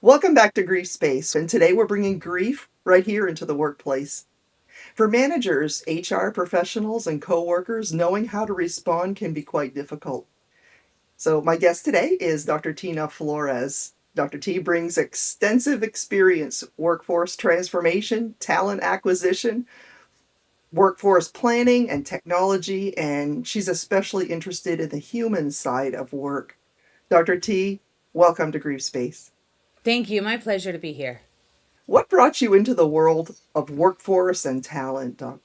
Welcome back to Grief Space, and today we're bringing grief right here into the workplace. For managers, HR professionals, and coworkers, knowing how to respond can be quite difficult. So my guest today is Dr. Tina Flores. Dr. T brings extensive experience, workforce transformation, talent acquisition, workforce planning, and technology, and she's especially interested in the human side of work. Dr. T, welcome to Grief Space. Thank you. My pleasure to be here. What brought you into the world of workforce and talent, Doc?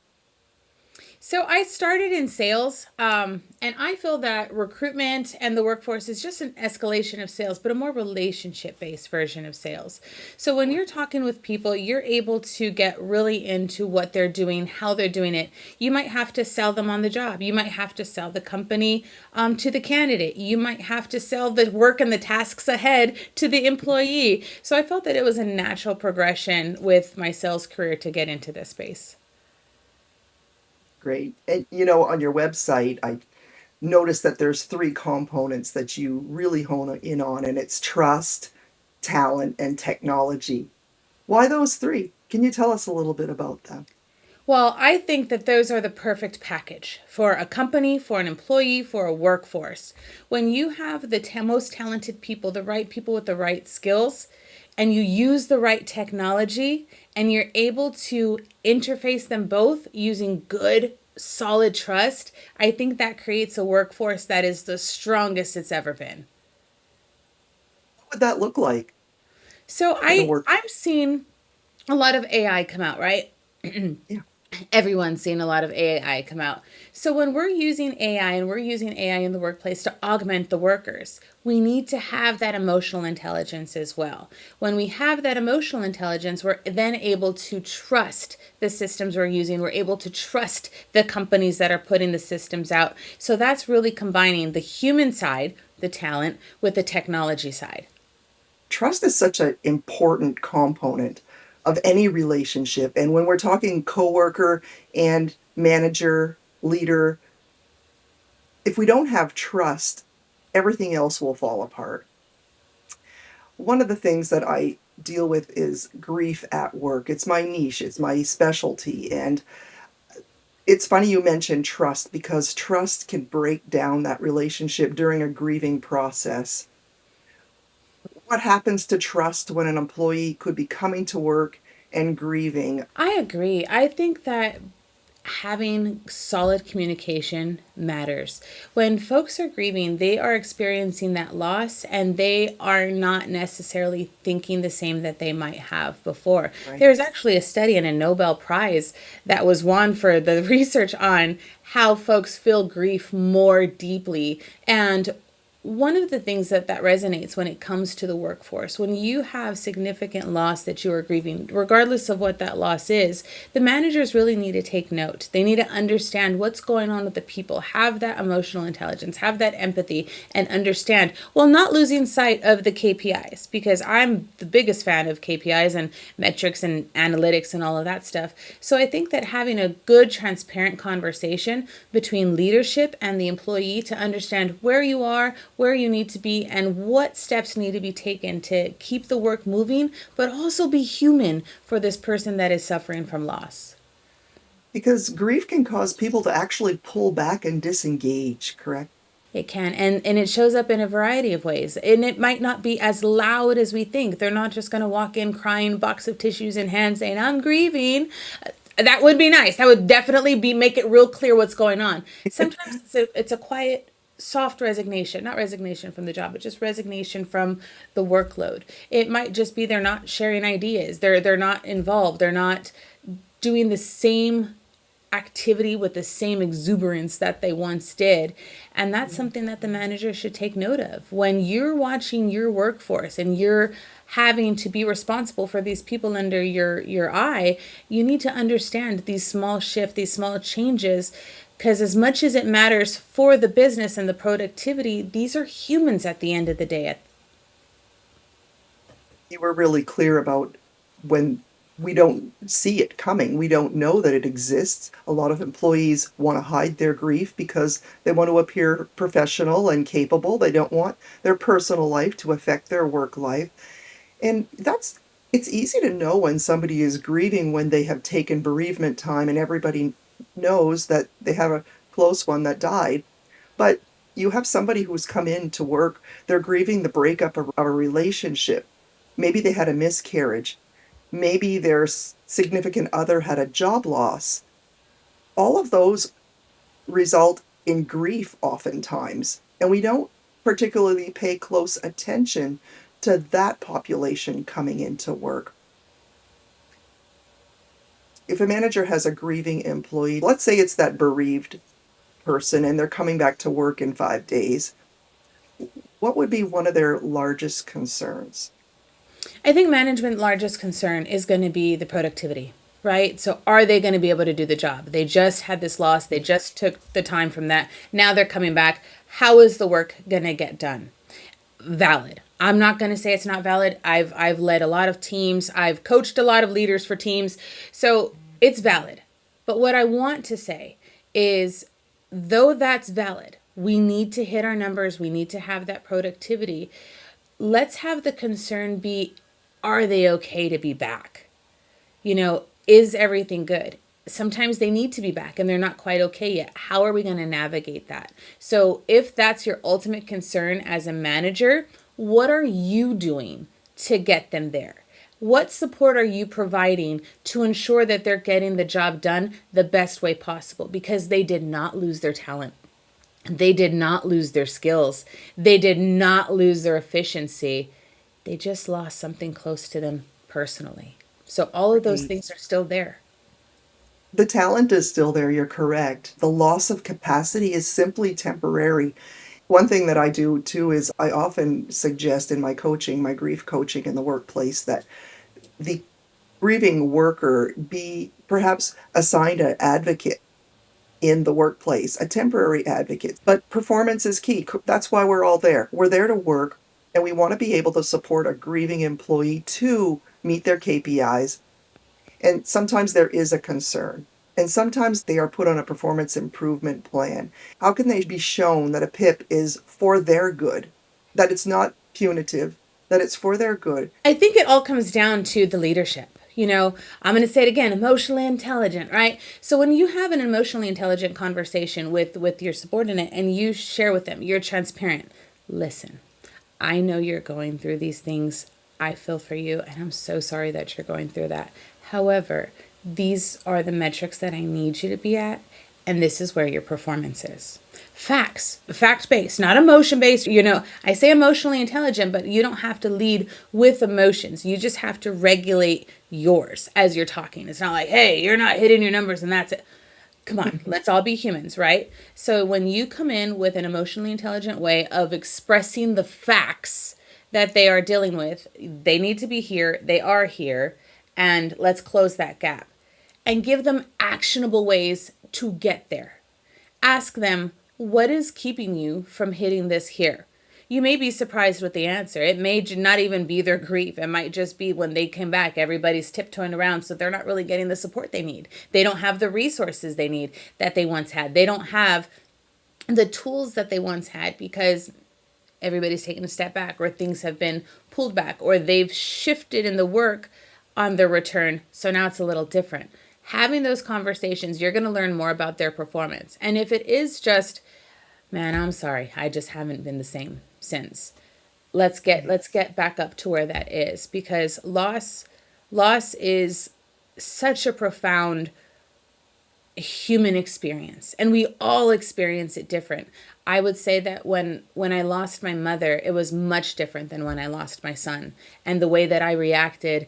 So I started in sales, and I feel that recruitment and the workforce is just an escalation of sales, but a more relationship-based version of sales. So when you're talking with people, you're able to get really into what they're doing, how they're doing it. You might have to sell them on the job. You might have to sell the company to the candidate. You might have to sell the work and the tasks ahead to the employee. So I felt that it was a natural progression with my sales career to get into this space. Great. And on your website, I noticed that there's three components that you really hone in on, and it's trust, talent, and technology. Why those three? Can you tell us a little bit about them? Well, I think that those are the perfect package for a company, for an employee, for a workforce. When you have the most talented people, the right people with the right skills, and you use the right technology, and you're able to interface them both using good, solid trust, I think that creates a workforce that is the strongest it's ever been. What would that look like So in a I work? I'm seeing a lot of AI come out, right? Yeah. Everyone's seen a lot of AI come out. So when we're using AI and we're using AI in the workplace to augment the workers, we need to have that emotional intelligence as well. When we have that emotional intelligence, we're then able to trust the systems we're using. We're able to trust the companies that are putting the systems out. So that's really combining the human side, the talent, with the technology side. Trust is such an important component of any relationship. And when we're talking coworker and manager, leader, if we don't have trust, everything else will fall apart. One of the things that I deal with is grief at work. It's my niche, it's my specialty. And it's funny you mentioned trust because trust can break down that relationship during a grieving process. What happens to trust when an employee could be coming to work and grieving? I agree. I think that having solid communication matters. When folks are grieving, they are experiencing that loss and they are not necessarily thinking the same that they might have before. Right. There's actually a study and a Nobel Prize that was won for the research on how folks feel grief more deeply. And one of the things that resonates when it comes to the workforce, when you have significant loss that you are grieving, regardless of what that loss is, the managers really need to take note. They need to understand what's going on with the people, have that emotional intelligence, have that empathy, and understand, while not losing sight of the KPIs, because I'm the biggest fan of KPIs and metrics and analytics and all of that stuff. So I think that having a good, transparent conversation between leadership and the employee to understand where you are, where you need to be, and what steps need to be taken to keep the work moving, but also be human for this person that is suffering from loss. Because grief can cause people to actually pull back and disengage, correct? It can, and it shows up in a variety of ways. And it might not be as loud as we think. They're not just going to walk in crying, box of tissues in hand, saying, "I'm grieving." That would be nice. That would definitely be make it real clear what's going on. Sometimes it's a quiet, soft resignation, not resignation from the job, but just resignation from the workload. It might just be they're not sharing ideas. They're not involved. They're not doing the same activity with the same exuberance that they once did. And that's something that the manager should take note of. When you're watching your workforce and you're having to be responsible for these people under your eye, you need to understand these small shifts, these small changes, because as much as it matters for the business and the productivity, these are humans at the end of the day. You were really clear about when we don't see it coming. We don't know that it exists. A lot of employees want to hide their grief because they want to appear professional and capable. They don't want their personal life to affect their work life. And it's easy to know when somebody is grieving when they have taken bereavement time and everybody knows that they have a close one that died. But you have somebody who's come in to work, they're grieving the breakup of a relationship. Maybe they had a miscarriage. Maybe their significant other had a job loss. All of those result in grief oftentimes, and we don't particularly pay close attention to that population coming into work. If a manager has a grieving employee, let's say it's that bereaved person and they're coming back to work in 5 days, what would be one of their largest concerns? I think management largest concern is going to be the productivity, right? So are they going to be able to do the job? They just had this loss. They just took the time from that. Now they're coming back. How is the work going to get done? Valid. I'm not going to say it's not valid. I've led a lot of teams. I've coached a lot of leaders for teams. So it's valid. But what I want to say is, though that's valid, we need to hit our numbers. We need to have that productivity. Let's have the concern be, are they okay to be back? Is everything good? Sometimes they need to be back and they're not quite okay yet. How are we going to navigate that? So if that's your ultimate concern as a manager, what are you doing to get them there? What support are you providing to ensure that they're getting the job done the best way possible? Because they did not lose their talent. They did not lose their skills. They did not lose their efficiency. They just lost something close to them personally. So all of those Right. things are still there. The talent is still there, you're correct. The loss of capacity is simply temporary. One thing that I do too is I often suggest in my coaching, my grief coaching in the workplace, that the grieving worker be perhaps assigned an advocate in the workplace, a temporary advocate. But performance is key. That's why we're all there. We're there to work, and we want to be able to support a grieving employee to meet their KPIs. And sometimes there is a concern. And sometimes they are put on a performance improvement plan. How can they be shown that a PIP is for their good, that it's not punitive, that it's for their good? I think it all comes down to the leadership. I'm going to say it again, emotionally intelligent, right? So when you have an emotionally intelligent conversation with your subordinate and you share with them, you're transparent. Listen, I know you're going through these things. I feel for you, and I'm so sorry that you're going through that. However, these are the metrics that I need you to be at, and this is where your performance is. Facts, fact-based, not emotion-based. I say emotionally intelligent, but you don't have to lead with emotions. You just have to regulate yours as you're talking. It's not like, hey, you're not hitting your numbers and that's it. Come on, let's all be humans, right? So when you come in with an emotionally intelligent way of expressing the facts that they are dealing with, they need to be here, they are here, and let's close that gap. And give them actionable ways to get there. Ask them, what is keeping you from hitting this here? You may be surprised with the answer. It may not even be their grief. It might just be when they come back, everybody's tiptoeing around, so they're not really getting the support they need. They don't have the resources they need that they once had. They don't have the tools that they once had because everybody's taken a step back, or things have been pulled back, or they've shifted in the work on their return. So now it's a little different. Having those conversations, you're going to learn more about their performance. And if it is just, man, I'm sorry, I just haven't been the same since. Let's get back up to where that is, because loss is such a profound human experience, and we all experience it different. I would say that when I lost my mother, it was much different than when I lost my son, and the way that I reacted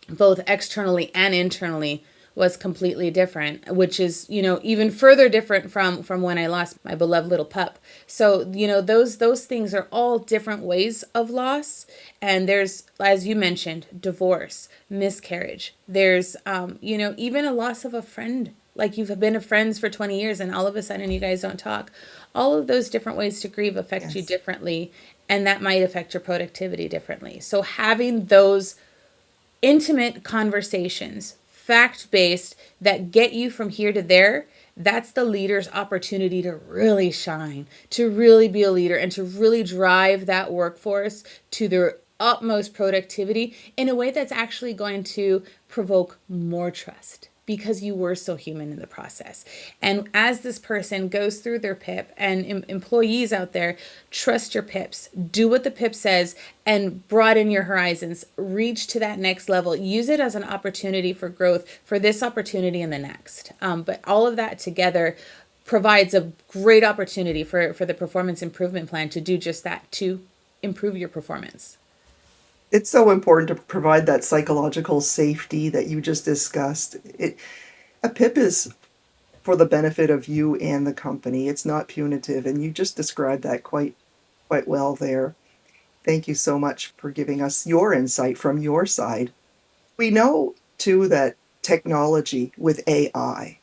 both externally and internally was completely different, which is, even further different from when I lost my beloved little pup. So, those things are all different ways of loss. And there's, as you mentioned, divorce, miscarriage. There's, even a loss of a friend. Like, you've been friends for 20 years and all of a sudden you guys don't talk. All of those different ways to grieve affect you Yes. differently, and that might affect your productivity differently. So having those intimate conversations, fact based, that get you from here to there, that's the leader's opportunity to really shine, to really be a leader, and to really drive that workforce to their utmost productivity in a way that's actually going to provoke more trust because you were so human in the process. And as this person goes through their PIP, and employees out there, trust your PIPs, do what the PIP says, and broaden your horizons, reach to that next level, use it as an opportunity for growth for this opportunity and the next. But all of that together provides a great opportunity for the performance improvement plan to do just that, to improve your performance. It's so important to provide that psychological safety that you just discussed. A PIP is for the benefit of you and the company. It's not punitive, and you just described that quite well there. Thank you so much for giving us your insight from your side. We know too that technology with AI,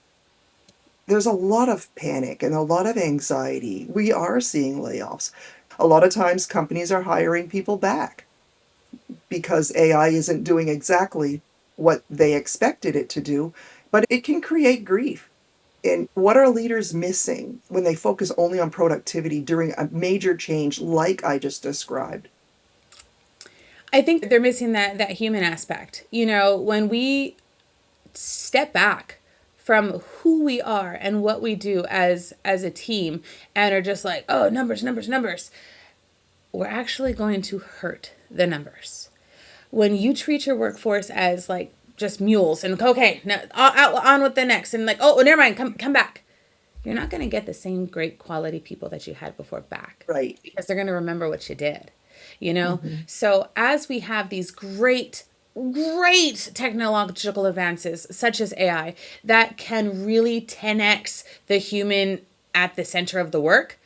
there's a lot of panic and a lot of anxiety. We are seeing layoffs. A lot of times companies are hiring people back because AI isn't doing exactly what they expected it to do, but it can create grief. And what are leaders missing when they focus only on productivity during a major change like I just described? I think they're missing that human aspect. When we step back from who we are and what we do as a team and are just like, oh, numbers, numbers, numbers, we're actually going to hurt the numbers. When you treat your workforce as like just mules and okay, now on with the next, and like, oh, never mind, come back, you're not going to get the same great quality people that you had before back, Right. because they're going to remember what you did. Mhm. So as we have these great technological advances such as AI that can really 10x the human at the center of the work,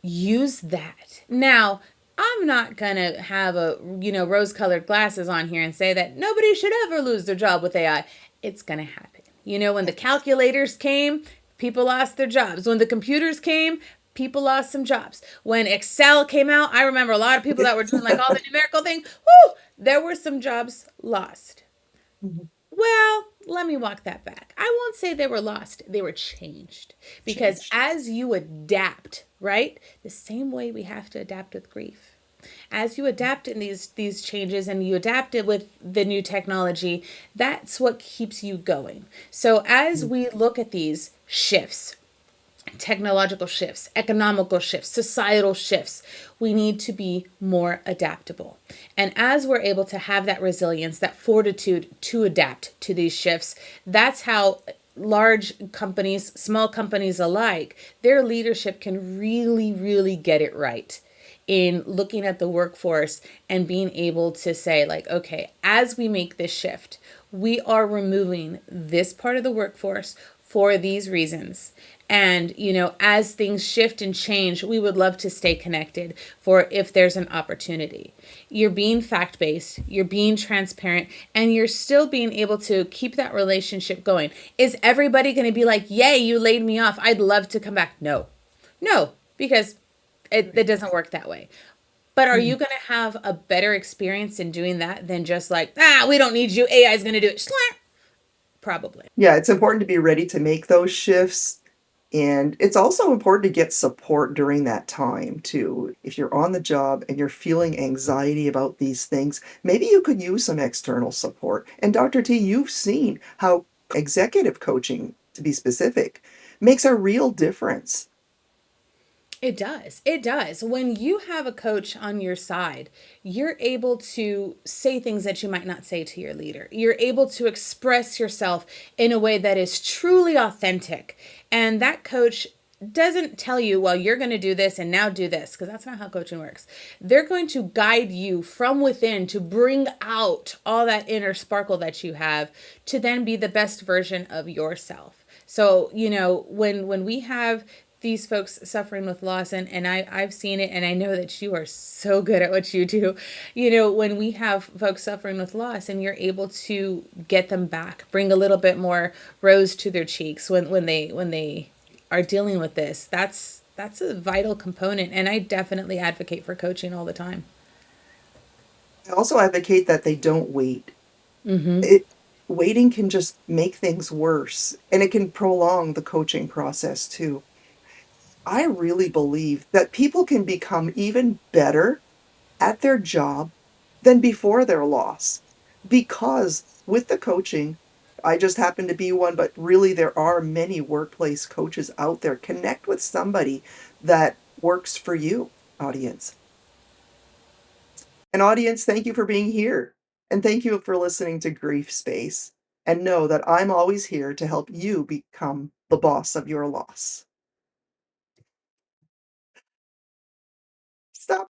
use that. Now, I'm not going to have rose-colored glasses on here and say that nobody should ever lose their job with AI. It's going to happen. When the calculators came, people lost their jobs. When the computers came, people lost some jobs. When Excel came out, I remember a lot of people that were doing like all the numerical thing. Whoo, there were some jobs lost. Mhm. Well, let me walk that back. I won't say they were lost, they were changed. Because Changed. as you adapt, right? The same way we have to adapt with grief. As you adapt in these changes and you adapt it with the new technology, that's what keeps you going. So as Mhm. we look at these shifts, technological shifts, economical shifts, societal shifts, we need to be more adaptable. And as we're able to have that resilience, that fortitude to adapt to these shifts, that's how large companies, small companies alike, their leadership can really get it right in looking at the workforce and being able to say, like, okay, as we make this shift, we are removing this part of the workforce for these reasons. And, as things shift and change, we would love to stay connected for if there's an opportunity. You're being fact based, you're being transparent, and you're still being able to keep that relationship going. Is everybody going to be like, yay, you laid me off, I'd love to come back? No. No, because it doesn't work that way. But are you Mhm. going to have a better experience in doing that than just like, we don't need you, AI is going to do it? Probably. Yeah, it's important to be ready to make those shifts, and it's also important to get support during that time too. If you're on the job and you're feeling anxiety about these things, maybe you could use some external support. And Dr. T, you've seen how executive coaching, to be specific, makes a real difference. It does. It does. When you have a coach on your side, you're able to say things that you might not say to your leader. You're able to express yourself in a way that is truly authentic. And that coach doesn't tell you, well, you're going to do this and now do this, because that's not how coaching works. They're going to guide you from within to bring out all that inner sparkle that you have to then be the best version of yourself. So, when we have these folks suffering with loss, and I've seen it, and I know that you are so good at what you do. When we have folks suffering with loss and you're able to get them back, bring a little bit more rose to their cheeks when they are dealing with this, that's a vital component, and I definitely advocate for coaching all the time. I also advocate that they don't wait. It Waiting can just make things worse, and it can prolong the coaching process too. I really believe that people can become even better at their job than before their loss. Because with the coaching, I just happen to be one, but really there are many workplace coaches out there. Connect with somebody that works for you, audience. And audience, thank you for being here. And thank you for listening to Grief Space. And know that I'm always here to help you become the boss of your loss. Stop